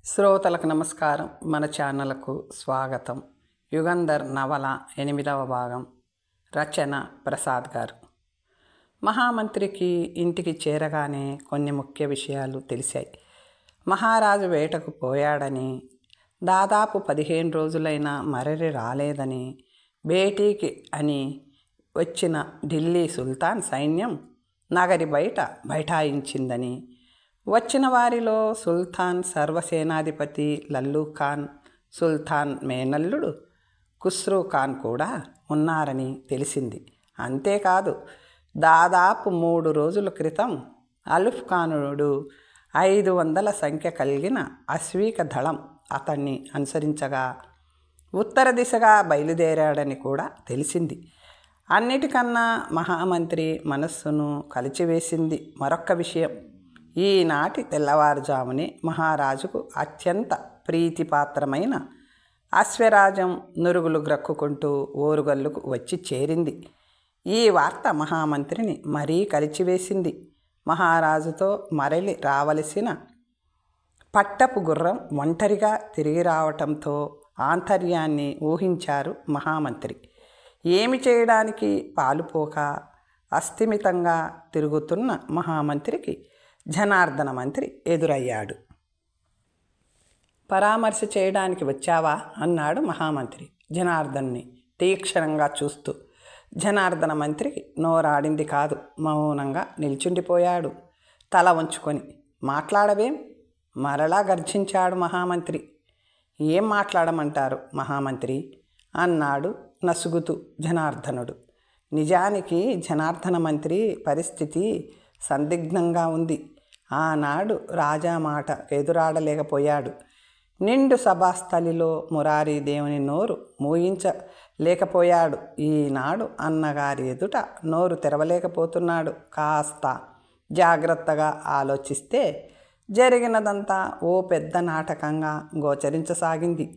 శ్రోతలకు నమస్కారం. మన ఛానల్కు స్వాగతం. యుగంధర్ నవల 8వ భాగం. రచన ప్రసాద్ గారు. మహామంత్రికి ఇంటికి చేరగానే కొన్ని ముఖ్య విషయాలు తెలిసాయి. మహారాజు వేటకు పోయాడని, దాదాపు 15 రోజులైనా మరలి రాలేదని, భేటీకి అని వచ్చిన ఢిల్లీ సుల్తాన్ సైన్యం నగరి బయట బైఠాయించిందని, వచ్చిన వారిలో సుల్తాన్ సర్వసేనాధిపతి లల్లూ ఖాన్, సుల్తాన్ మేనల్లుడు ఖుస్రూ ఖాన్ కూడా ఉన్నారని తెలిసింది. అంతేకాదు, దాదాపు 3 రోజుల క్రితం అలుఫ్ ఖానుడు 500 సంఖ్య కలిగిన అశ్వీక దళం అతన్ని అనుసరించగా ఉత్తర దిశగా బయలుదేరాడని కూడా తెలిసింది. అన్నిటికన్నా మహామంత్రి మనస్సును కలిచివేసింది మరొక్క విషయం. ఈనాటి తెల్లవారుజామునే మహారాజుకు అత్యంత ప్రీతిపాత్రమైన అశ్వరాజం నురుగులు గ్రక్కుకుంటూ ఓరుగల్లుకు వచ్చి చేరింది. ఈ వార్త మహామంత్రిని మరీ కలిచివేసింది. మహారాజుతో మరలి రావలసిన పట్టపు గుర్రం ఒంటరిగా తిరిగి రావటంతో ఆంతర్యాన్ని ఊహించారు మహామంత్రి. ఏమి చేయడానికి పాలుపోక అస్థిమితంగా తిరుగుతున్న మహామంత్రికి జనార్దన మంత్రి ఎదురయ్యాడు. పరామర్శ చేయడానికి వచ్చావా అన్నాడు మహామంత్రి జనార్దన్ని తీక్షణంగా చూస్తూ. జనార్దన మంత్రికి నోరాడింది కాదు, మౌనంగా నిల్చుండిపోయాడు తల వంచుకొని. మాట్లాడవేం? మరలా గర్జించాడు మహామంత్రి. ఏం మాట్లాడమంటారు మహామంత్రి అన్నాడు నసుగుతూ జనార్దనుడు. నిజానికి జనార్దన మంత్రి పరిస్థితి సందిగ్ధంగా ఉంది. ఆనాడు రాజా మాట ఎదురాడలేకపోయాడు. నిండు సభాస్థలిలో మురారీదేవుని నోరు మూయించలేకపోయాడు. ఈనాడు అన్నగారి ఎదుట నోరు తెరవలేకపోతున్నాడు. కాస్త జాగ్రత్తగా ఆలోచిస్తే జరిగినదంతా ఓ పెద్ద నాటకంగా గోచరించసాగింది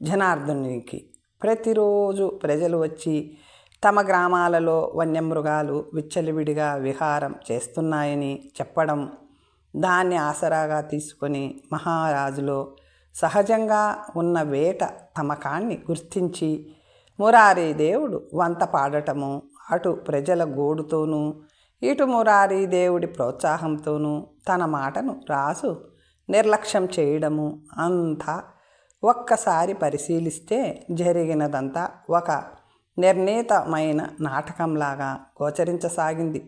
జనార్దనునికి. ప్రతిరోజు ప్రజలు వచ్చి తమ గ్రామాలలో వన్యమృగాలు విచ్చలవిడిగా విహారం చేస్తున్నాయని చెప్పడం, దాన్ని ఆసరాగా తీసుకొని మహారాజులో సహజంగా ఉన్న వేట తమకాన్ని గుర్తించి మురారీదేవుడు వంత పాడటము, అటు ప్రజల గోడుతోనూ ఇటు మురారీదేవుడి ప్రోత్సాహంతోనూ తన మాటను రాజు నిర్లక్ష్యం చేయడము అంతా ఒక్కసారి పరిశీలిస్తే జరిగినదంతా ఒక నిర్ణీతమైన నాటకంలాగా గోచరించసాగింది.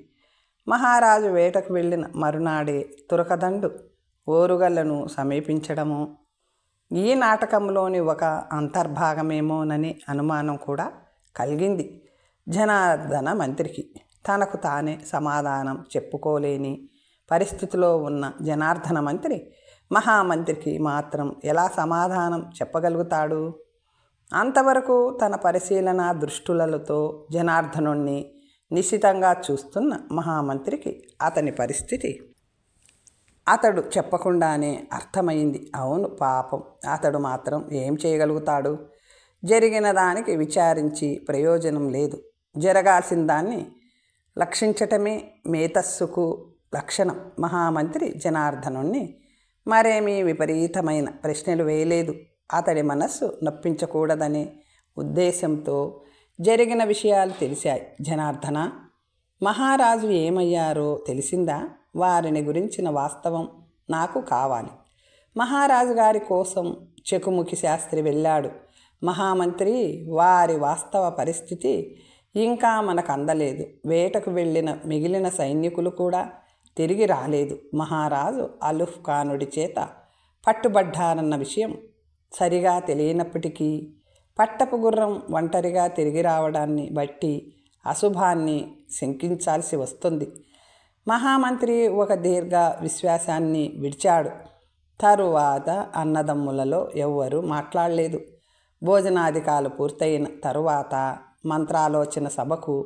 మహారాజు వేటకు వెళ్ళిన మరునాడే తురకదండు ఓరుగల్లను సమీపించడము ఈ నాటకంలోని ఒక అంతర్భాగమేమోనని అనుమానం కూడా కలిగింది జనార్దన మంత్రికి. తనకు తానే సమాధానం చెప్పుకోలేని పరిస్థితిలో ఉన్న జనార్దన మంత్రి మహామంత్రికి మాత్రం ఎలా సమాధానం చెప్పగలుగుతాడు? అంతవరకు తన పరిశీలన దృష్టులతో జనార్దనుణ్ణి నిశితంగా చూస్తున్న మహామంత్రికి అతని పరిస్థితి అతడు చెప్పకుండానే అర్థమైంది. అవును, పాపం, అతడు మాత్రం ఏం చేయగలుగుతాడు? జరిగిన దానికి విచారించి ప్రయోజనం లేదు. జరగాల్సిన దాన్ని లక్షించటమే మేధస్సుకు లక్షణం. మహామంత్రి జనార్దనుణ్ణి మరేమీ విపరీతమైన ప్రశ్నలు వేయలేదు. అతడి మనస్సు నొప్పించకూడదనే ఉద్దేశంతో జరిగిన విషయాలు తెలిసాయి. జనార్దన, మహారాజు ఏమయ్యారో తెలిసిందా? వారిని గురించిన వాస్తవం నాకు కావాలి. మహారాజు గారి కోసం చెకుముకి శాస్త్రి వెళ్ళాడు. మహామంత్రి, వారి వాస్తవ పరిస్థితి ఇంకా మనకు అందలేదు. వేటకు వెళ్ళిన మిగిలిన సైనికులు కూడా తిరిగి రాలేదు. మహారాజు అలుఫ్ ఖానుడి చేత పట్టుబడ్డారన్న విషయం సరిగా తెలియనప్పటికీ పట్టపు గుర్రం ఒంటరిగా తిరిగి రావడాన్ని బట్టి అశుభాన్ని శంకించాల్సి వస్తుంది. మహామంత్రి ఒక దీర్ఘ విశ్వాసాన్ని విడిచాడు. తరువాత అన్నదమ్ములలో ఎవ్వరూ మాట్లాడలేదు. భోజనాధికాలు పూర్తయిన తరువాత మంత్రాలోచన సభకు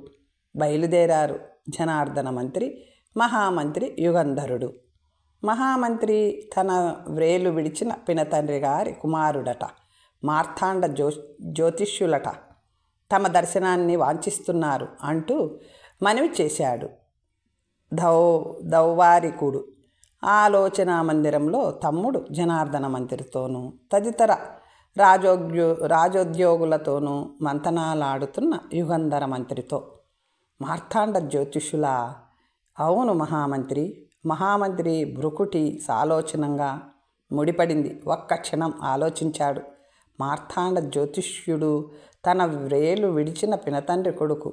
బయలుదేరారు జనార్దన మంత్రి, మహామంత్రి యుగంధరుడు. మహామంత్రి తన వ్రేలు విడిచిన పినతండ్రి గారి కుమారుడట. మార్తాండ జ్యోతిష్యులట. తమ దర్శనాన్ని వాంఛిస్తున్నారు అంటూ మనవి చేశాడు దౌవారికుడు. ఆలోచనా మందిరంలో తమ్ముడు జనార్దన మంత్రితోనూ తదితర రాజోద్యోగులతోనూ మంతనాలాడుతున్న యుగంధర మంత్రితో. మార్తాండ జ్యోతిష్యులా? అవును మహామంత్రి. మహామంత్రి భృకుటి సాలోచనంగా ముడిపడింది. ఒక్క క్షణం ఆలోచించాడు. మార్తాండ జ్యోతిష్యుడు తన వ్రేలు విడిచిన పినతండ్రి కొడుకు.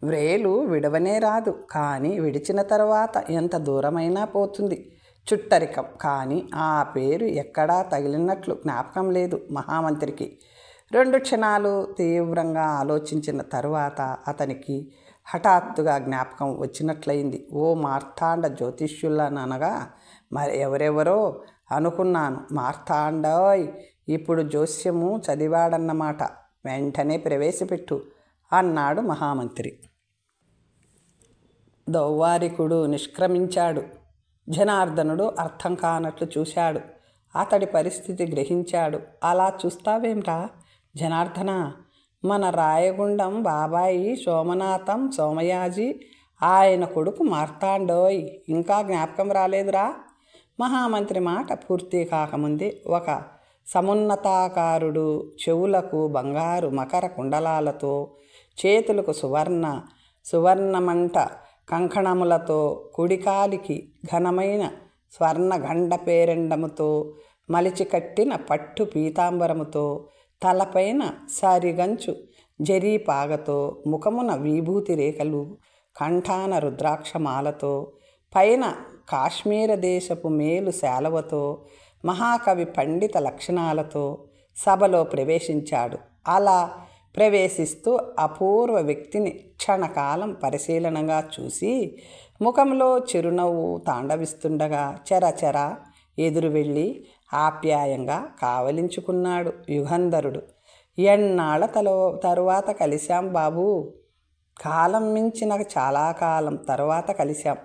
వ్రేలు విడవనే రాదు, కానీ విడిచిన తర్వాత ఎంత దూరమైనా పోతుంది చుట్టరికం. కానీ ఆ పేరు ఎక్కడా తగిలినట్లు జ్ఞాపకం లేదు మహామంత్రికి. 2 క్షణాలు తీవ్రంగా ఆలోచించిన తరువాత అతనికి హఠాత్తుగా జ్ఞాపకం వచ్చినట్లయింది. ఓ మార్తాండ జ్యోతిష్యులనగా మరి ఎవరెవరో అనుకున్నాను. మార్తాండోయ్, ఇప్పుడు జోస్యము చదివాడన్నమాట. వెంటనే ప్రవేశపెట్టు అన్నాడు మహామంత్రి. దౌవారికుడు నిష్క్రమించాడు. జనార్దనుడు అర్థం కానట్లు చూశాడు. అతడి పరిస్థితి గ్రహించాడు. అలా చూస్తావేంరా జనార్దన? మన రాయగుండం బాబాయి సోమనాథం సోమయాజీ, ఆయన కొడుకు మార్తాండోయ్ ఇంకా జ్ఞాపకం రాలేదురా? మహామంత్రి మాట పూర్తి కాకముందే ఒక సమున్నతాకారుడు, చెవులకు బంగారు మకర కుండలాలతో, చేతులకు సువర్ణమంట కంకణములతో, కుడికాలికి ఘనమైన స్వర్ణగండ పేరెండముతో మలిచి కట్టిన పట్టు పీతాంబరముతో, తలపైన సారిగంచు జరీపాగతో, ముఖమున విభూతి రేఖలు, కంఠాన రుద్రాక్షమాలతో, పైన కాశ్మీర దేశపు మేలు శాలవతో, మహాకవి పండిత లక్షణాలతో సభలో ప్రవేశించాడు. అలా ప్రవేశిస్తూ అపూర్వ వ్యక్తిని క్షణకాలం పరిశీలనగా చూసి ముఖంలో చిరునవ్వు తాండవిస్తుండగా చెరచెర ఎదురు వెళ్ళి ఆప్యాయంగా కావలించుకున్నాడు యుగంధరుడు. ఎన్నాళ్ళ తరువాత కలిశాం బాబూ. కాలం మించిన చాలా కాలం తరువాత కలిశాం.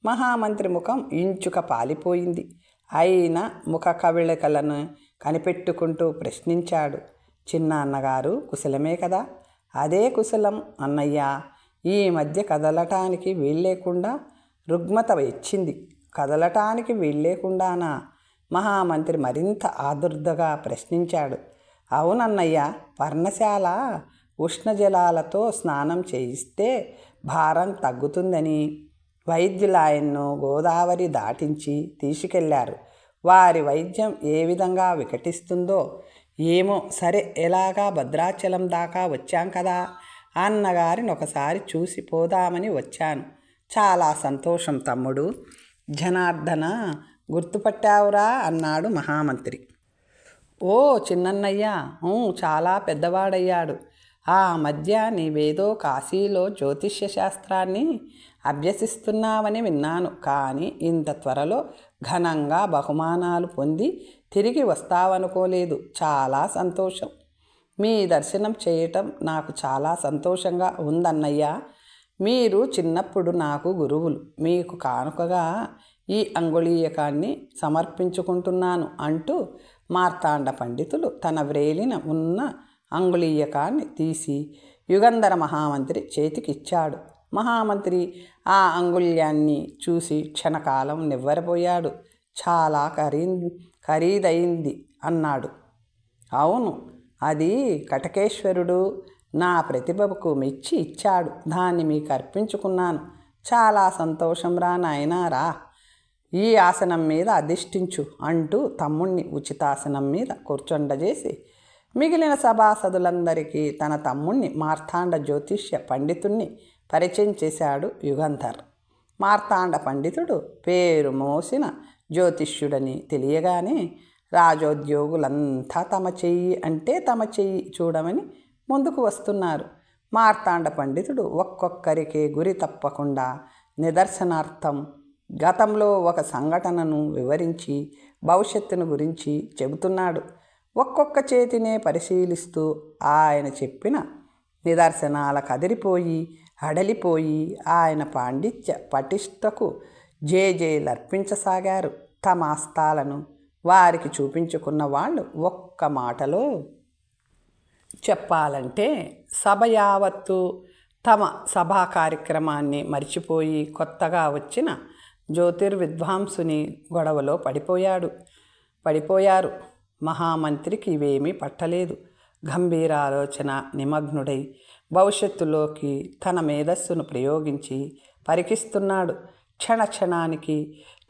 మహామంత్రి ముఖం ఇంచుక పాలిపోయింది. అయినా ముఖ కవిళికలను కనిపెట్టుకుంటూ ప్రశ్నించాడు. చిన్న అన్నగారు కుశలమే కదా? అదే కుశలం అన్నయ్య. ఈ మధ్య కదలటానికి వీల్లేకుండా రుగ్మత వచ్చింది. కదలటానికి వీల్లేకుండానా? మహామంత్రి మరింత ఆదుర్దగా ప్రశ్నించాడు. అవునన్నయ్య, పర్ణశాల ఉష్ణజలాలతో స్నానం చేయిస్తే భారం తగ్గుతుందని వైద్యులాయన్ను గోదావరి దాటించి తీసుకెళ్లారు. వారి వైద్యం ఏ విధంగా వికటిస్తుందో ఏమో. సరే, ఎలాగా భద్రాచలం దాకా వచ్చాం కదా, అన్నగారిని ఒకసారి చూసి పోదామని వచ్చాను. చాలా సంతోషం తమ్ముడు. జనార్దన గుర్తుపట్టావురా అన్నాడు మహామంత్రి. ఓ చిన్నన్నయ్య, చాలా పెద్దవాడయ్యాడు. ఆ మధ్య నీవేదో కాశీలో జ్యోతిష్య శాస్త్రాన్ని అభ్యసిస్తున్నావని విన్నాను. కానీ ఇంత త్వరలో ఘనంగా బహుమానాలు పొంది తిరిగి వస్తావనుకోలేదు. చాలా సంతోషం. మీ దర్శనం చేయటం నాకు చాలా సంతోషంగా ఉందన్నయ్య. మీరు చిన్నప్పుడు నాకు గురువులు. మీకు కానుకగా ఈ అంగుళీయకాన్ని సమర్పించుకుంటున్నాను అంటూ మార్తాండ పండితులు తన వ్రేలిన ఉన్న అంగుళీయకాన్ని తీసి యుగంధర మహామంత్రి చేతికిచ్చాడు. మహామంత్రి ఆ అంగుళ్యాన్ని చూసి క్షణకాలం నివ్వెరపోయాడు. చాలా ఖరీదైంది అన్నాడు. అవును, అది కటకేశ్వరుడు నా ప్రతిభకు మెచ్చి ఇచ్చాడు. దాన్ని మీకు అర్పించుకున్నాను. చాలా సంతోషం రా నాయనా, రా ఈ ఆసనం మీద అధిష్ఠించు అంటూ తమ్ముణ్ణి ఉచితాసనం మీద కూర్చొండజేసి మిగిలిన సభాసదులందరికీ తన తమ్ముణ్ణి మార్తాండ జ్యోతిష్య పండితుణ్ణి పరిచయం చేశాడు యుగంధర్. మార్తాండ పండితుడు పేరు మోసిన జ్యోతిష్యుడని తెలియగానే రాజోద్యోగులంతా తమ చెయ్యి అంటే తమ చెయ్యి చూడమని ముందుకు వస్తున్నారు. మార్తాండ పండితుడు ఒక్కొక్కరికి గురి తప్పకుండా నిదర్శనార్థం గతంలో ఒక సంఘటనను వివరించి భవిష్యత్తును గురించి చెబుతున్నాడు. ఒక్కొక్క చేతినే పరిశీలిస్తూ ఆయన చెప్పిన నిదర్శనాల కదిరిపోయి హడలిపోయి ఆయన పాండిత్య పటిష్టకు జేజేలర్పించసాగారు. తమ హస్తాలను వారికి చూపించుకున్న వాళ్ళు ఒక్క మాటలో చెప్పాలంటే సభ యావత్తు తమ సభా కార్యక్రమాన్ని మర్చిపోయి కొత్తగా వచ్చిన జ్యోతిర్విద్వాంసుని గొడవలో పడిపోయారు. మహామంత్రికి ఇవేమీ పట్టలేదు. గంభీరాలోచన నిమగ్నుడై భవిష్యత్తులోకి తన మేధస్సును ప్రయోగించి పరికిస్తున్నాడు. క్షణానికి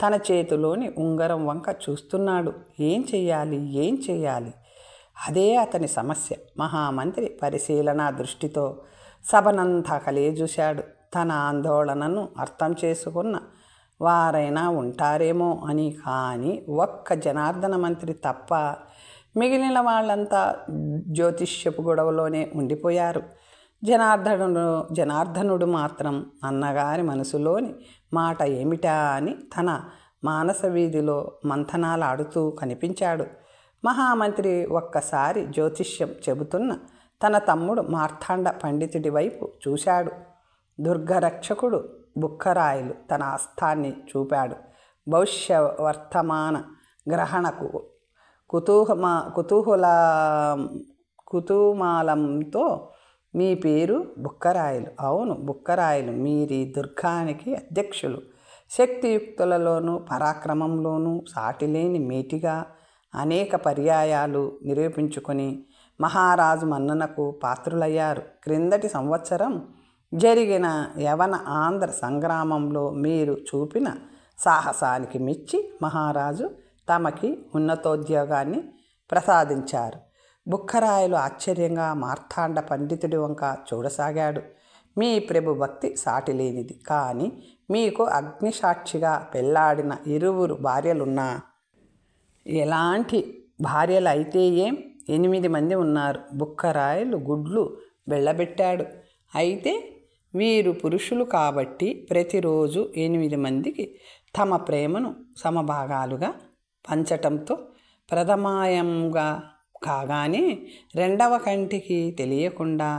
తన చేతిలోని ఉంగరం వంక చూస్తున్నాడు. ఏం చెయ్యాలి? అదే అతని సమస్య. మహామంత్రి పరిశీలన దృష్టితో సభనంతా కలియజూశాడు. తన ఆందోళనను అర్థం చేసుకున్న వారైనా ఉంటారేమో అని. కానీ ఒక్క జనార్దన మంత్రి తప్ప మిగిలిన వాళ్ళంతా జ్యోతిష్యపు గొడవలోనే ఉండిపోయారు. జనార్దనుడు మాత్రం అన్నగారి మనసులోని మాట ఏమిటా అని తన మానస వీధిలో మంథనాలాడుతూ కనిపించాడు. మహామంత్రి ఒక్కసారి జ్యోతిష్యం చెబుతున్న తన తమ్ముడు మార్తాండ పండితుడి వైపు చూశాడు. దుర్గరక్షకుడు బుక్కరాయలు తన హస్తాన్ని చూపాడు. భవిష్య వర్తమాన గ్రహణకు కుతూమాలంతో మీ పేరు బుక్కరాయలు. అవును, బుక్కరాయలు. మీరీ దుర్గానికి అధ్యక్షులు. శక్తియుక్తులలోనూ పరాక్రమంలోనూ సాటిలేని మేటిగా అనేక పర్యాయాలు నిరూపించుకొని మహారాజు మన్ననకు పాత్రులయ్యారు. క్రిందటి సంవత్సరం జరిగిన యవన ఆంధ్ర సంగ్రామంలో మీరు చూపిన సాహసానికి మెచ్చి మహారాజు తమకి ఉన్నతోద్యోగాన్ని ప్రసాదించారు. బుక్కరాయలు ఆశ్చర్యంగా మార్తాండ పండితుడి వంక చూడసాగాడు. మీ ప్రభు భక్తి సాటిలేనిది. కానీ మీకు అగ్నిసాక్షిగా పెళ్లాడిన 2 భార్యలున్నా ఎలాంటి భార్యలు అయితే ఏం 8 మంది ఉన్నారు. బుక్కరాయలు గుడ్లు వెళ్ళబెట్టాడు. అయితే వీరు పురుషులు కాబట్టి ప్రతిరోజు 8 మందికి తమ ప్రేమను సమభాగాలుగా పంచటంతో ప్రథమాయంగా కాగానే 2వ కంటికి తెలియకుండా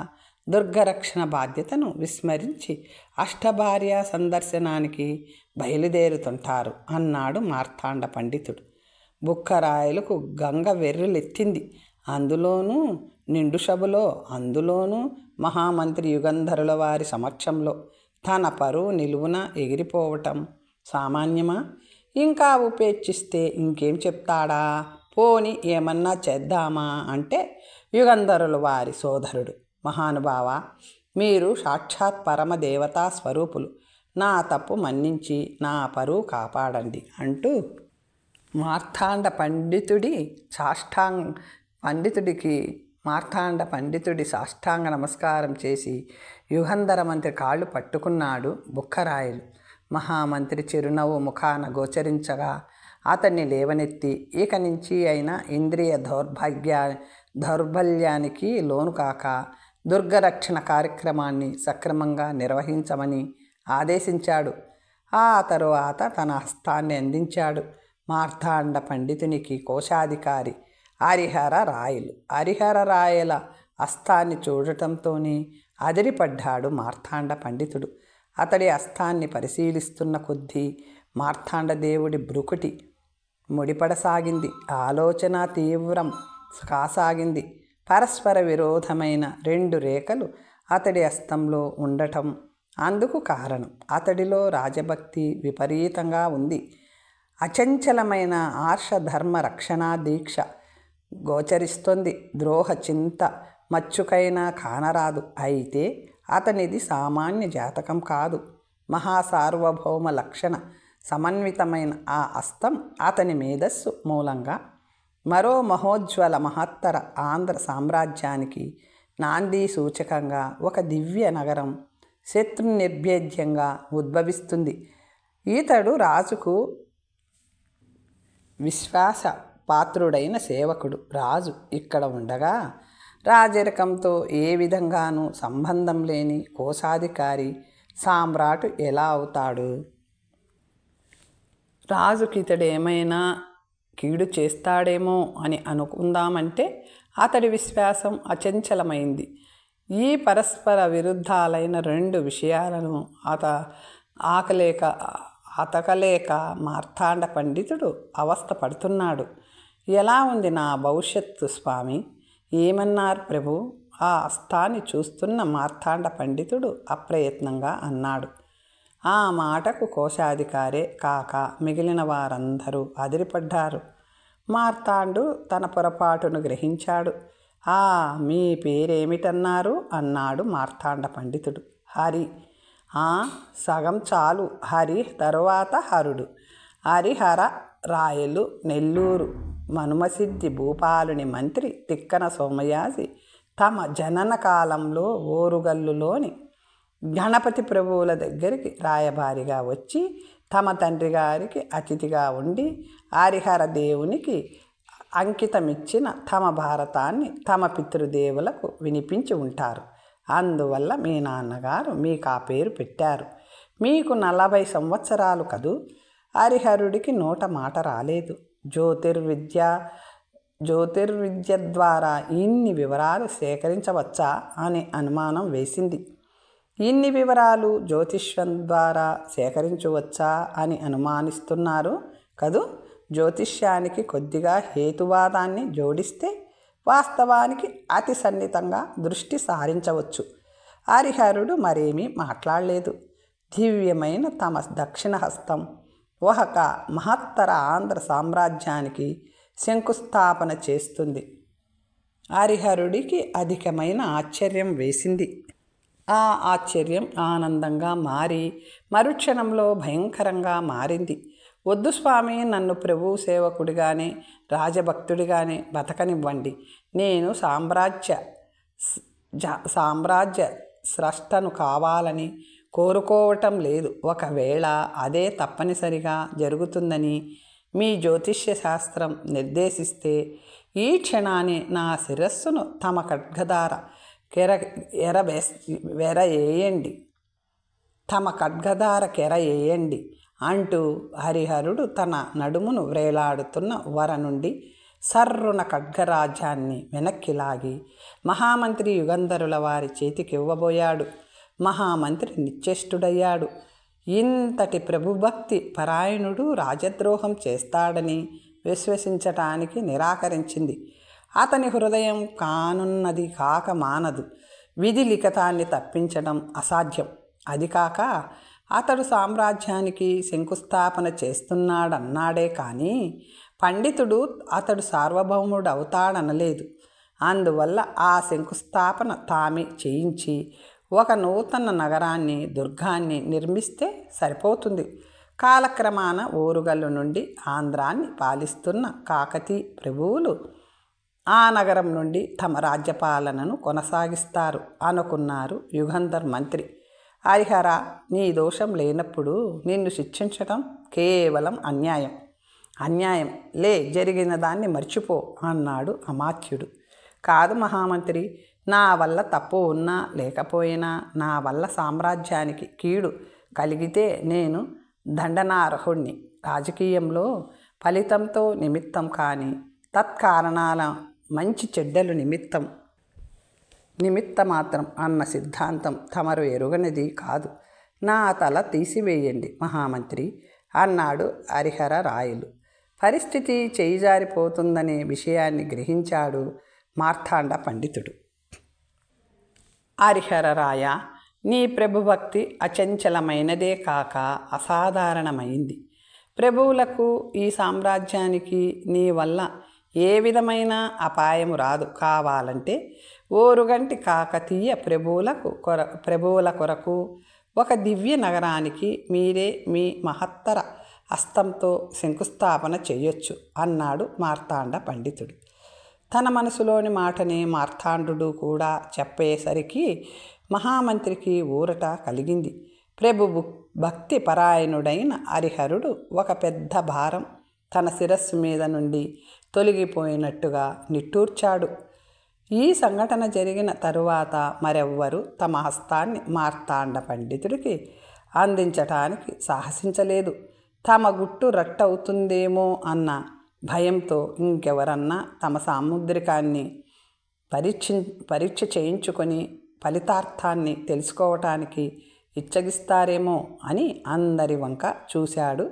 దుర్గరక్షణ బాధ్యతను విస్మరించి అష్టభార్య సందర్శనానికి బయలుదేరుతుంటారు అన్నాడు మార్తాండ పండితుడు. బుక్కరాయలకు గంగ వెర్రులెత్తింది. అందులోనూ నిండు సభలో, అందులోనూ మహామంత్రి యుగంధరుల వారి సమక్షంలో తన పరువు నిలువున ఎగిరిపోవటం సామాన్యమా? ఇంకా ఉపేక్షిస్తే ఇంకేం చెప్తాడా? పోని ఏమన్నా చేద్దామా అంటే, యుగంధరుల వారి సోదరుడు, మహానుభావ, మీరు సాక్షాత్ పరమదేవతా స్వరూపులు. నా తప్పు మన్నించి నా పరువు కాపాడండి అంటూ మార్తాండ పండితుడి సాష్టాంగ నమస్కారం చేసి యుగంధర మంత్రి కాళ్ళు పట్టుకున్నాడు బుక్కరాయలు. మహామంత్రి చిరునవ్వు ముఖాన గోచరించగా అతన్ని లేవనెత్తి, ఇక నుంచి అయినా ఇంద్రియ దౌర్బల్యానికి లోను కాక దుర్గరక్షణ కార్యక్రమాన్ని సక్రమంగా నిర్వహించమని ఆదేశించాడు. ఆ తరువాత తన హస్తాన్ని అందించాడు. మార్తాండ పండితునికి కోశాధికారి హరిహర రాయల హస్తాన్ని చూడటంతోనే అదిరిపడ్డాడు మార్తాండ పండితుడు. అతడి హస్తాన్ని పరిశీలిస్తున్న కొద్దీ మార్తాండ దేవుడి బ్రుకుటి ముడిపడసాగింది. ఆలోచన తీవ్రం కాసాగింది. పరస్పర విరోధమైన 2 రేఖలు అతడి హస్తంలో ఉండటం అందుకు కారణం. అతడిలో రాజభక్తి విపరీతంగా ఉంది. అచంచలమైన ఆర్షధర్మ రక్షణా దీక్ష గోచరిస్తోంది. ద్రోహ చింత మచ్చుకైనా కానరాదు. అయితే అతనిది సామాన్య జాతకం కాదు. మహాసార్వభౌమ లక్షణ సమన్వితమైన ఆ హస్తం అతని మేధస్సు మూలంగా మరో మహోజ్వల మహత్తర ఆంధ్ర సామ్రాజ్యానికి నాంది సూచకంగా ఒక దివ్య నగరం శత్రు నిర్భేద్యంగా ఉద్భవిస్తుంది. ఈతడు రాజుకు విశ్వాస పాత్రుడైన సేవకుడు. రాజు ఇక్కడ ఉండగా రాజరికంతో ఏ విధంగానూ సంబంధం లేని కోశాధికారి సామ్రాటు ఎలా అవుతాడు? రాజుకి ఇతడు ఏమైనా కీడు చేస్తాడేమో అని అనుకుందామంటే అతడి విశ్వాసం అచంచలమైంది. ఈ పరస్పర విరుద్ధాలైన 2 విషయాలను అతకలేక మార్తాండ పండితుడు అవస్థ పడుతున్నాడు. ఎలా ఉంది నా భవిష్యత్తు స్వామి? ఏమన్నారు ప్రభు? ఆ హస్తాన్ని చూస్తున్న మార్తాండ పండితుడు అప్రయత్నంగా అన్నాడు. ఆ మాటకు కోశాధికారే కాక మిగిలిన వారందరూ అదిరిపడ్డారు. మార్తాండు తన పొరపాటును గ్రహించాడు. మీ పేరేమిటన్నారు అన్నాడు మార్తాండ పండితుడు. హరి. సగం చాలు. హరి తరువాత హరుడు. హరిహర రాయలు నెల్లూరు మనుమసిద్ధి భూపాలుని మంత్రి తిక్కన సోమయాజి తమ జనన కాలంలో ఓరుగల్లులోని గణపతి ప్రభువుల దగ్గరికి రాయబారిగా వచ్చి తమ తండ్రి గారికి అతిథిగా ఉండి హరిహర దేవునికి అంకితమిచ్చిన తమ భారతాన్ని తమ పితృదేవులకు వినిపించి ఉంటారు. అందువల్ల మీ నాన్నగారు మీకు ఆ పేరు పెట్టారు. మీకు 40 సంవత్సరాలు కదూ. హరిహరుడికి నోట మాట రాలేదు. జ్యోతిర్విద్య ద్వారా ఇన్ని వివరాలు సేకరించవచ్చా అనే అనుమానం వేసింది. ఇన్ని వివరాలు జ్యోతిష్యం ద్వారా సేకరించవచ్చా అని అనుమానిస్తున్నారు కదూ. జ్యోతిష్యానికి కొద్దిగా హేతువాదాన్ని జోడిస్తే వాస్తవానికి అతి సన్నిహితంగా దృష్టి సారించవచ్చు. హరిహరుడు మరేమీ మాట్లాడలేదు. దివ్యమైన తమ దక్షిణ హస్తం ఒక మహత్తర ఆంధ్ర సామ్రాజ్యానికి శంకుస్థాపన చేస్తుంది. హరిహరుడికి అధికమైన ఆశ్చర్యం వేసింది. ఆ ఆశ్చర్యం ఆనందంగా మారి మరుక్షణంలో భయంకరంగా మారింది. వద్దు స్వామి, నన్ను ప్రభువు సేవకుడిగానే రాజభక్తుడిగానే బతకనివ్వండి. నేను సామ్రాజ్య స్రష్టను కావాలని కోరుకోవటం లేదు. ఒకవేళ అదే తప్పనిసరిగా జరుగుతుందని మీ జ్యోతిష్య శాస్త్రం నిర్దేశిస్తే ఈ క్షణాన్ని నా శిరస్సును తమ ఖడ్గధార కెరయేయండి అంటూ హరిహరుడు తన నడుమును వ్రేలాడుతున్న వర నుండి సర్రున ఖడ్గరాజ్యాన్ని వెనక్కి లాగి మహామంత్రి యుగంధరుల వారి చేతికివ్వబోయాడు. మహామంత్రి నిశ్చేష్టుడయ్యాడు. ఇంతటి ప్రభుభక్తి పరాయణుడు రాజద్రోహం చేస్తాడని విశ్వసించటానికి నిరాకరించింది. అతని హృదయం కానున్నది కాక మానదు. విధి లిఖితాన్ని తప్పించడం అసాధ్యం. అది కాక అతడు సామ్రాజ్యానికి శంకుస్థాపన చేస్తున్నాడన్నాడే కానీ పండితుడు అతడు సార్వభౌముడు అవుతాడనలేదు. అందువల్ల ఆ శంకుస్థాపన తామే చేయించి ఒక నూతన నగరాన్ని, దుర్గాన్ని నిర్మిస్తే సరిపోతుంది. కాలక్రమాన ఓరుగల్లు నుండి ఆంధ్రాన్ని పాలిస్తున్న కాకతీ ప్రభువులు ఆ నగరం నుండి తమ రాజ్యపాలనను కొనసాగిస్తారు అనుకున్నారు యుగంధర్ మంత్రి. హరిహర, నీ దోషం లేనప్పుడు నిన్ను శిక్షించటం కేవలం అన్యాయం. జరిగిన దాన్ని మర్చిపో అన్నాడు అమాత్యుడు. కాదు మహామంత్రి, నా వల్ల తప్పు ఉన్నా లేకపోయినా నా వల్ల సామ్రాజ్యానికి కీడు కలిగితే నేను దండనార్హుణ్ణి. రాజకీయంలో ఫలితంతో నిమిత్తం కానీ తత్కారణాల మంచి చెడ్డలు నిమిత్తమాత్రం అన్న సిద్ధాంతం తమరు ఎరుగనిది కాదు. నా తల తీసివేయండి మహామంత్రి అన్నాడు హరిహర రాయలు. పరిస్థితి చేయిజారిపోతుందనే విషయాన్ని గ్రహించాడు మార్తాండ పండితుడు. హరిహర రాయ, నీ ప్రభుభక్తి అచంచలమైనదే కాక అసాధారణమైంది. ప్రభువులకు ఈ సామ్రాజ్యానికి నీ వల్ల ఏ విధమైన అపాయము రాదు. కావాలంటే ఓరుగంటి కాకతీయ ప్రభువుల కొరకు ఒక దివ్య నగరానికి మీరే మీ మహత్తర హస్తంతో శంకుస్థాపన చేయొచ్చు అన్నాడు మార్తాండ పండితుడు. తన మనసులోని మాటని మార్తాండు కూడా చెప్పేసరికి మహామంత్రికి ఊరట కలిగింది. భక్తి పరాయణుడైన హరిహరుడు ఒక పెద్ద భారం తన శిరస్సు మీద నుండి తొలగిపోయినట్టుగా నిట్టూర్చాడు. ఈ సంఘటన జరిగిన తరువాత మరెవ్వరూ తమ హస్తాన్ని మార్తాండ పండితుడికి అందించటానికి సాహసించలేదు. తమ గుట్టు రట్టవుతుందేమో అన్న భయంతో ఇంకెవరన్నా తమ సాముద్రికాన్ని పరీక్ష చేయించుకొని ఫలితార్థాన్ని తెలుసుకోవటానికి ఇచ్చగిస్తారేమో అని అందరి వంక చూశాడు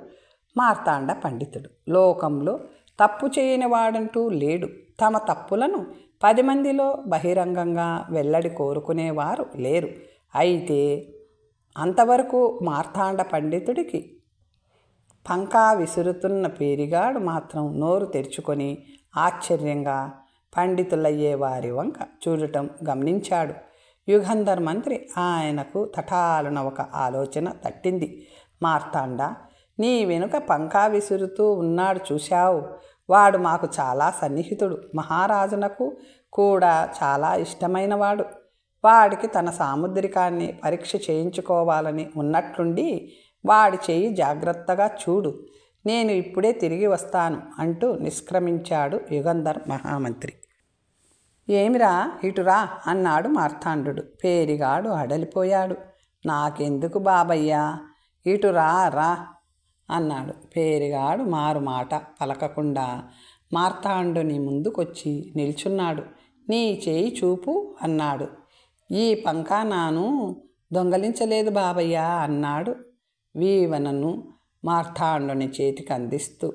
మార్తాండ పండితుడు. లోకంలో తప్పు చేయని వాడంటూ లేడు. తమ తప్పులను 10 మందిలో బహిరంగంగా వెల్లడి కోరుకునేవారు లేరు. అయితే అంతవరకు మార్తాండ పండితుడికి పంకా విసురుతున్న పేరిగాడు మాత్రం నోరు తెరుచుకొని ఆశ్చర్యంగా పండితులయ్యే వారి వంక చూడటం గమనించాడు. యుగంధర్ మంత్రి ఆయనకు తటాలున ఒక ఆలోచన తట్టింది. మార్తాండ, నీ వెనుక పంకా విసురుతూ ఉన్నాడు చూశావు, వాడు మాకు చాలా సన్నిహితుడు, మహారాజునకు కూడా చాలా ఇష్టమైనవాడు. వాడికి తన సాముద్రికాన్ని పరీక్ష చేయించుకోవాలని ఉన్నట్లుండి వాడి చెయ్యి జాగ్రత్తగా చూడు, నేను ఇప్పుడే తిరిగి వస్తాను అంటూ నిష్క్రమించాడు యుగంధర్ మహామంత్రి. ఏమిరా, ఇటురా అన్నాడు మార్తాండు. పేరిగాడు అడలిపోయాడు. నాకెందుకు బాబయ్యా, ఇటురా రా అన్నాడు. పేరిగాడు మారు మాట పలకకుండా మార్తాండుని ముందుకొచ్చి నిల్చున్నాడు. నీ చేయి చూపు అన్నాడు. ఈ పంకా నాను దొంగలించలేదు బాబయ్యా అన్నాడు వీవనను మార్తాండుని చేతికి అందిస్తూ.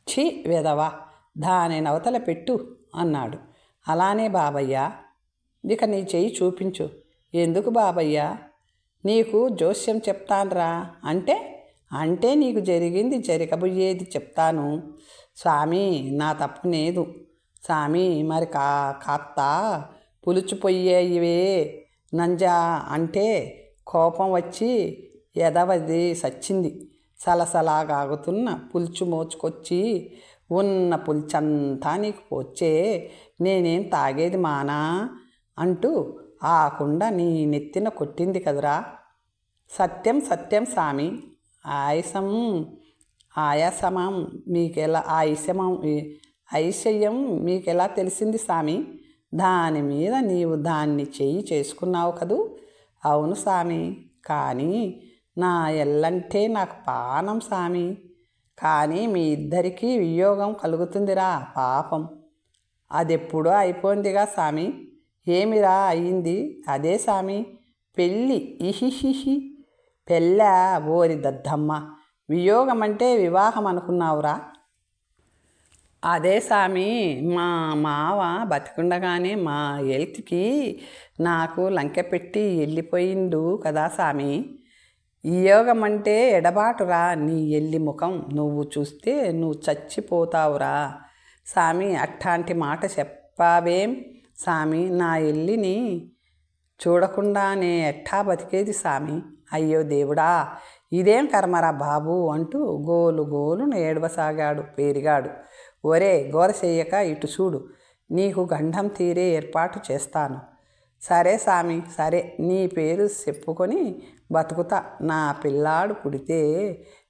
ఛీ వెదవా, దాని నవతల పెట్టు అన్నాడు. అలానే బాబయ్యా, ఇక నీ చెయ్యి చూపించు. ఎందుకు బాబయ్యా, నీకు జోస్యం చెప్తాన్రా. అంటే నీకు జరిగింది జరగబోయేది చెప్తాను స్వామి, నా తప్పు లేదు స్వామి. మరి కాస్త పులుచుపోయేవే నంజా అంటే కోపం వచ్చి ఎదవది సచ్చింది. సలసలాగాగుతున్న పులుచు మోచుకొచ్చి ఉన్న పులుచంతా నీకు పోచ్చే, నేనేం తాగేది మానా అంటూ ఆ కుండ నీ నెత్తిన కొట్టింది కదరా. సత్యం సత్యం స్వామి. ఆయాసమం మీకెలా ఐశ్వర్యం మీకెలా తెలిసింది స్వామి? దాని మీద నీవు దాన్ని చెయ్యి చేసుకున్నావు కదూ. అవును స్వామి, కానీ నా ఎల్లంటే నాకు పానం స్వామి. కానీ మీ ఇద్దరికీ వియోగం కలుగుతుందిరా పాపం. అదెప్పుడో అయిపోయిందిగా స్వామి. ఏమిరా అయ్యింది? అదే స్వామి, పెళ్ళి. ఇహిహిహి, పెళ్ళా? ఓరి దద్దమ్మ, వియోగం అంటే వివాహం అనుకున్నావురా? అదే స్వామి, మా మావ బతికుండగానే మా హెల్త్కి నాకు లంకె పెట్టి వెళ్ళిపోయిండు కదా స్వామి. వియోగం అంటే ఎడబాటురా. నీ ఎల్లి ముఖం నువ్వు చూస్తే నువ్వు చచ్చిపోతావురా స్వామి. అట్లాంటి మాట చెప్పావేం స్వామి? నా ఎల్లిని చూడకుండానే ఎట్టా బతికేది స్వామి. అయ్యో దేవుడా, ఇదేం కర్మరా బాబు అంటూ గోలు గోలును ఏడవసాగాడు పేరిగాడు. ఒరే గోర చెయ్యక ఇటు చూడు, నీకు గండం తీరే ఏర్పాటు చేస్తాను. సరే స్వామి, సరే, నీ పేరు చెప్పుకొని బతుకుతా. నా పిల్లాడు పుడితే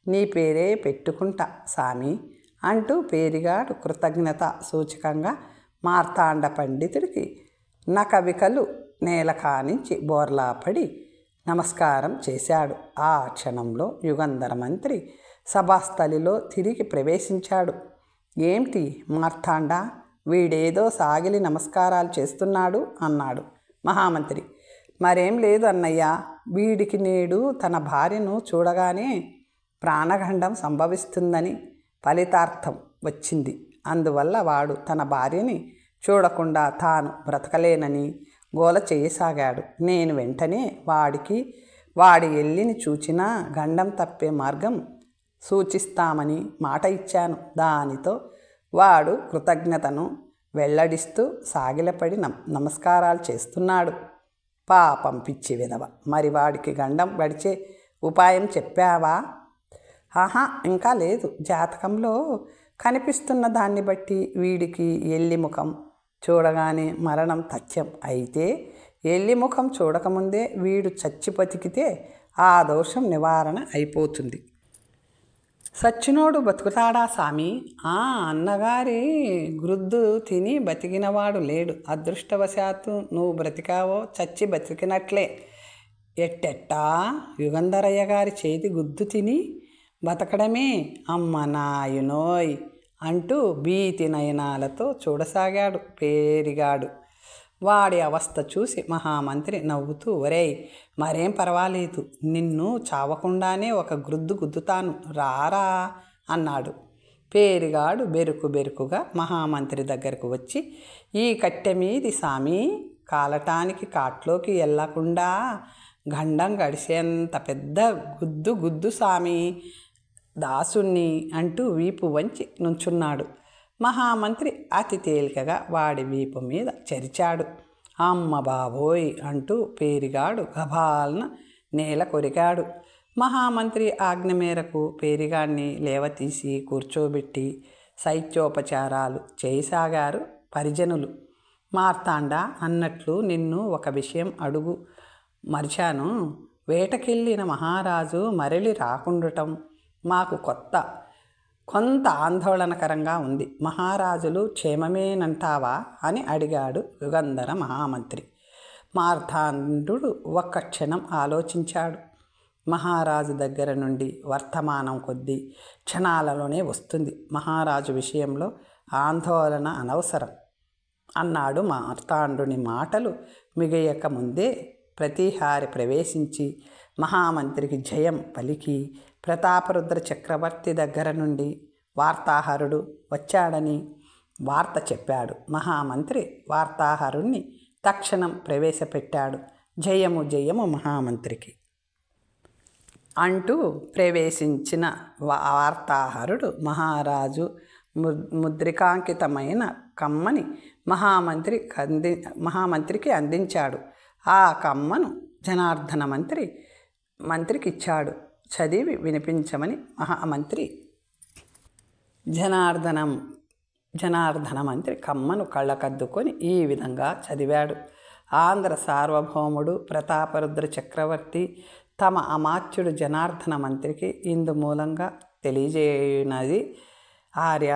నీ పేరే పెట్టుకుంటా స్వామి అంటూ పేరిగాడు కృతజ్ఞత సూచకంగా మార్తాండ పండితుడికి నకవికలు నేల కానించి బోర్లా పడి నమస్కారం చేశాడు. ఆ క్షణంలో యుగంధర మంత్రి సభాస్థలిలో తిరిగి ప్రవేశించాడు. ఏమిటి మార్తాండ, వీడేదో సాగిలి నమస్కారాలు చేస్తున్నాడు అన్నాడు మహామంత్రి. మరేం లేదు అన్నయ్య, వీడికి నేడు తన భార్యను చూడగానే ప్రాణగండం సంభవిస్తుందని ఫలితార్థం వచ్చింది. అందువల్ల వాడు తన భార్యని చూడకుండా తాను బ్రతకలేనని గోల చేయసాగాడు. నేను వెంటనే వాడి ఎల్లిని చూచినా గండం తప్పే మార్గం సూచిస్తామని మాట ఇచ్చాను. దానితో వాడు కృతజ్ఞతను వెల్లడిస్తూ సాగిలపడి నమస్కారాలు చేస్తున్నాడు. పాపం పిచ్చి విధవ, మరి వాడికి గండం గడిచే ఉపాయం చెప్పావా? ఆహా, ఇంకా లేదు. జాతకంలో కనిపిస్తున్న దాన్ని బట్టి వీడికి ఎల్లి ముఖం చూడగానే మరణం తథ్యం. అయితే ఎల్లి ముఖం చూడకముందే వీడు చచ్చి బతికితే ఆ దోషం నివారణ అయిపోతుంది. సచ్చినోడు బతుకుతాడా స్వామి? అన్నగారి గ్రుద్దు తిని బతికినవాడు లేడు. అదృష్టవశాత్తు నువ్వు బ్రతికావో చచ్చి బతికినట్లే. ఎట్టెట్టా? యుగంధరయ్య గారి చేతి గుద్దు తిని బతకడమే? అమ్మ నాయునోయ్ అంటూ భీతి నయనాలతో చూడసాగాడు పేరిగాడు. వాడి అవస్థ చూసి మహామంత్రి నవ్వుతూ, ఒరేయ్, మరేం పర్వాలేదు, నిన్ను చావకుండానే ఒక గ్రుద్దు గుద్దుతాను, రారా అన్నాడు. పేరిగాడు బెరుకుగా మహామంత్రి దగ్గరకు వచ్చి, ఈ కట్టె మీది సామి, కాలటానికి కాట్లోకి వెళ్ళకుండా గండం గడిచేంత పెద్ద గుద్దు సామి దాసుణ్ణి అంటూ వీపు వంచి నుంచున్నాడు. మహామంత్రి అతి తేలికగా వాడి వీపు మీద చరిచాడు. అమ్మ బాబోయ్ అంటూ పేరిగాడు గభాలన నేల కొరికాడు. మహామంత్రి ఆజ్ఞ మేరకు పేరిగాడిని లేవతీసి కూర్చోబెట్టి శైత్యోపచారాలు చేయసాగారు పరిజనులు. మార్తాండ, అన్నట్లు నిన్ను ఒక విషయం అడుగు మరిచాను. వేటకెళ్ళిన మహారాజు మరలి రాకుండటం మాకు కొంత ఆందోళనకరంగా ఉంది. మహారాజులు క్షేమమేనంటావా అని అడిగాడు యుగంధర మహామంత్రి. మార్తాండుడు ఒక్క క్షణం ఆలోచించాడు. మహారాజు దగ్గర నుండి వర్తమానం కొద్దీ క్షణాలలోనే వస్తుంది. మహారాజు విషయంలో ఆందోళన అనవసరం అన్నాడు. మార్తాండుని మాటలు మిగయక ముందే ప్రతిహారి ప్రవేశించి మహామంత్రికి జయం పలికి ప్రతాపరుద్ర చక్రవర్తి దగ్గర నుండి వార్తాహరుడు వచ్చాడని వార్త చెప్పాడు. మహామంత్రి వార్తాహరుణ్ణి తక్షణం ప్రవేశపెట్టాడు. జయము జయము మహామంత్రికి అంటూ ప్రవేశించిన వార్తాహరుడు మహారాజు ముద్రికాంకితమైన కమ్మని మహామంత్రికి అందించాడు. ఆ కమ్మను జనార్దన మంత్రికి ఇచ్చాడు. చదివి వినిపించమని మహామంత్రి జనార్దన మంత్రి కమ్మను కళ్ళకద్దుకొని ఈ విధంగా చదివాడు. ఆంధ్ర సార్వభౌముడు ప్రతాపరుద్ర చక్రవర్తి తమ అమాత్యుడు జనార్దన మంత్రికి ఇందు మూలంగా తెలియజేయునది. ఆర్య,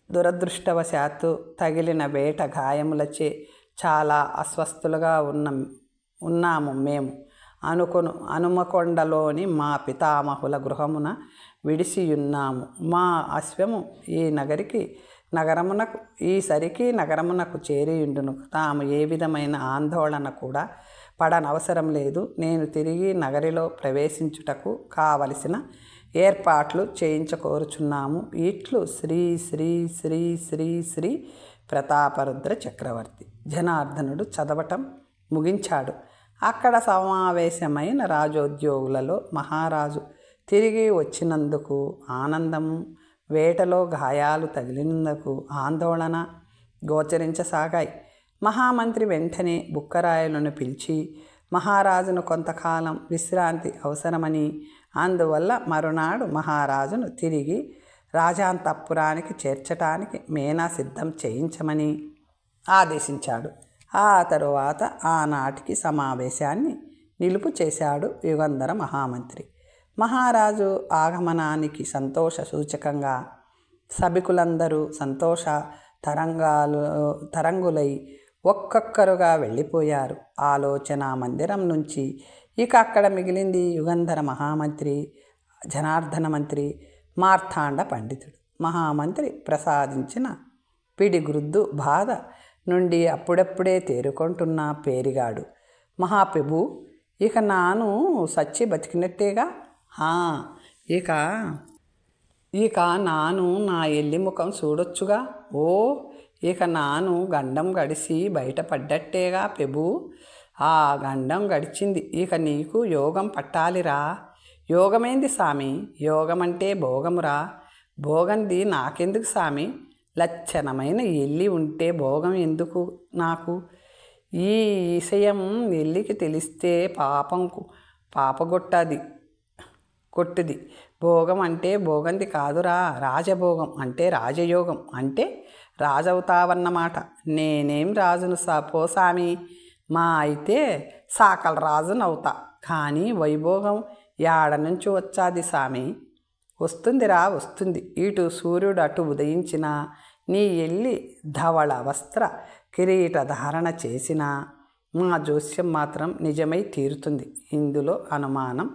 దురదృష్టవశాత్తు తగిలిన వేట గాయములచే చాలా అస్వస్థులుగా ఉన్నాము. మేము హనుమకొండలోని మా పితామహుల గృహమున విడిసియున్నాము. మా అశ్వము ఈసరికి నగరమునకు చేరియుండును. తాము ఏ విధమైన ఆందోళన కూడా పడనవసరం లేదు. నేను తిరిగి నగరిలో ప్రవేశించుటకు కావలసిన ఏర్పాట్లు చేయించుకోరుచున్నాము. ఇట్లు శ్రీ శ్రీ శ్రీ శ్రీ శ్రీ ప్రతాపరుద్ర చక్రవర్తి. జనార్దనుడు చదవటం ముగించాడు. అక్కడ సమావేశమైన రాజోద్యోగులలో మహారాజు తిరిగి వచ్చినందుకు ఆనందము, వేటలో గాయాలు తగిలినందుకు ఆందోళన గోచరించసాగాయి. మహామంత్రి వెంటనే బుక్కరాయలను పిలిచి మహారాజును కొంతకాలం విశ్రాంతి అవసరమని, అందువల్ల మరునాడు మహారాజును తిరిగి రాజాంతఃపురానికి చేర్చటానికి మేనా సిద్ధం చేయించమని ఆదేశించాడు. ఆ తరువాత ఆనాటికి సమావేశాన్ని నిలుపు చేశాడు యుగంధర మహామంత్రి. మహారాజు ఆగమనానికి సంతోష సూచకంగా సభికులందరూ సంతోష తరంగులై ఒక్కొక్కరుగా వెళ్ళిపోయారు. ఆలోచన మందిరం నుంచి ఇక అక్కడ మిగిలింది యుగంధర మహామంత్రి, జనార్దన మంత్రి, మార్తాండ పండితుడు. మహామంత్రి ప్రసాదించిన పిడిగుద్దు బాధ నుండి అప్పుడప్పుడే తేరుకుంటున్న పేరిగాడు, మహాప్రభు, ఇక నాను సచ్చి బతికినట్టేగా. ఇక నాను నా ఎల్లి ముఖం చూడొచ్చుగా. ఓ, ఇక నాను గండం గడిచి బయటపడ్డట్టేగా ప్రభు. ఆ గండం గడిచింది, ఇక నీకు యోగం పట్టాలిరా. యోగమేంది సామి? యోగమంటే భోగమురా. భోగంది నాకెందుకు సామి? లచ్చనమైన ఎల్లి ఉంటే భోగం ఎందుకు నాకు? ఈ విషయం ఎల్లికి తెలిస్తే కొట్టుది. భోగం అంటే భోగంది కాదురా, రాజభోగం అంటే రాజయోగం, అంటే రాజవుతావన్నమాట. నేనేం రాజును పోసామి, మా అయితే సాకల రాజునవుతా. కానీ వైభోగం యాడ నుంచి వచ్చాది సామి? వస్తుంది. ఇటు సూర్యుడు అటు ఉదయించిన నీ ఎల్లి ధవళ వస్త్ర కిరీట ధారణ చేసిన మా జోస్యం మాత్రం నిజమై తీరుతుంది. ఇందులో అనుమానం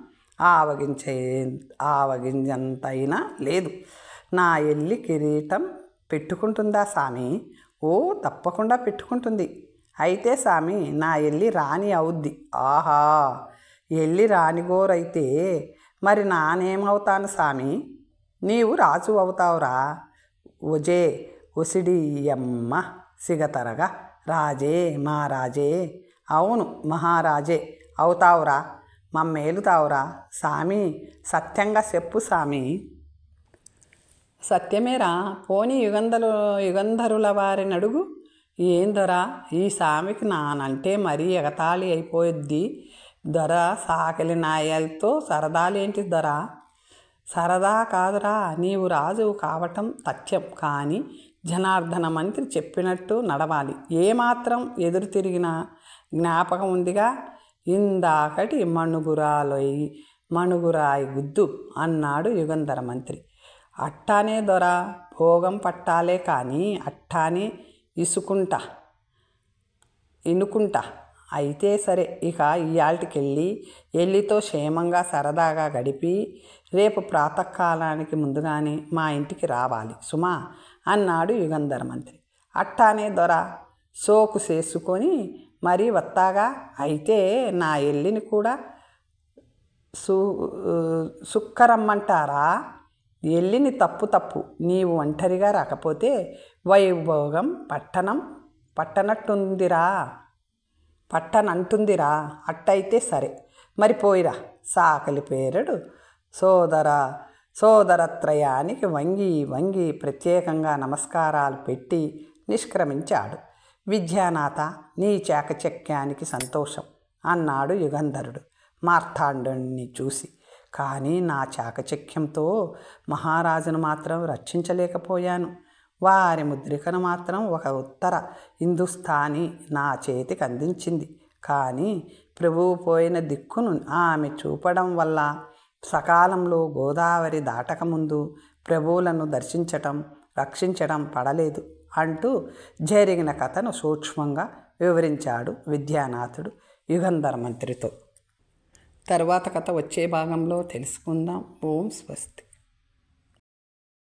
ఆవగింజంతైనా లేదు. నా ఎల్లి కిరీటం పెట్టుకుంటుందా సామి? ఓ, తప్పకుండా పెట్టుకుంటుంది. అయితే సామి, నా ఎల్లి రాణి అవుద్ది. ఆహా, ఎల్లి రాణిగోరైతే మరి నానేమవుతాను సామి? నీవు రాజు అవుతావురా. ఒసిడియమ్మ సిగతరగా రాజే, మా రాజే అవును మహారాజే అవుతావురా, మమ్మేలుతావురా సామి, సత్యంగా చెప్పు సామి. సత్యమేరా, పోనీ యుగంధరుల వారిని అడుగు. ఏం దొరా, ఈ సామికి నానంటే మరీ ఎగతాళి అయిపోయిద్ది దొర. సాకిలి నాయలతో సరదాలేంటి దొరా? సరదా కాదురా, నీవు రాజు కావటం తథ్యం, కానీ జనార్దన మంత్రి చెప్పినట్టు నడవాలి. ఏమాత్రం ఎదురు తిరిగినా జ్ఞాపకం ఉందిగా, ఇందాకటి మణుగురాయి గుద్దు అన్నాడు యుగంధర మంత్రి. అట్టానే దొరా, భోగం పట్టాలే కానీ అట్టానే ఇనుకుంటా. అయితే సరే, ఇక ఇయాల్టికెళ్ళి ఎల్లితో క్షేమంగా సరదాగా గడిపి రేపు ప్రాతకాలానికి ముందుగానే మా ఇంటికి రావాలి సుమా అన్నాడు యుగంధర మంత్రి. అట్టానే దొర, సోకు చేసుకొని మరీ వత్తాగా. అయితే నా ఎల్లిని కూడా సుక్కరమ్మంటారా? ఎల్లిని తప్పు, నీవు ఒంటరిగా రాకపోతే వైభోగం పట్టనంటుందిరా. అట్టయితే సరే, మరి పోయిరా. సాకలి పేరడు సోదరత్రయానికి వంగి ప్రత్యేకంగా నమస్కారాలు పెట్టి నిష్క్రమించాడు. విద్యానాథ, నీ చాకచక్యానికి సంతోషం అన్నాడు యుగంధరుడు మార్తాండుని చూసి. కానీ నా చాకచక్యంతో మహారాజును మాత్రం రక్షించలేకపోయాను. వారి ముద్రికను మాత్రం ఒక ఉత్తర హిందుస్థానీ నా చేతికి అందించింది. కానీ ప్రభువు పోయిన దిక్కును ఆమె చూపడం వల్ల సకాలంలో గోదావరి దాటకముందు ప్రభువులను రక్షించడం పడలేదు అంటూ జరిగిన కథను సూక్ష్మంగా వివరించాడు విద్యానాథుడు యుగంధర మంత్రితో. తర్వాత కథ వచ్చే భాగంలో తెలుసుకుందాం. ఓం స్వస్తి.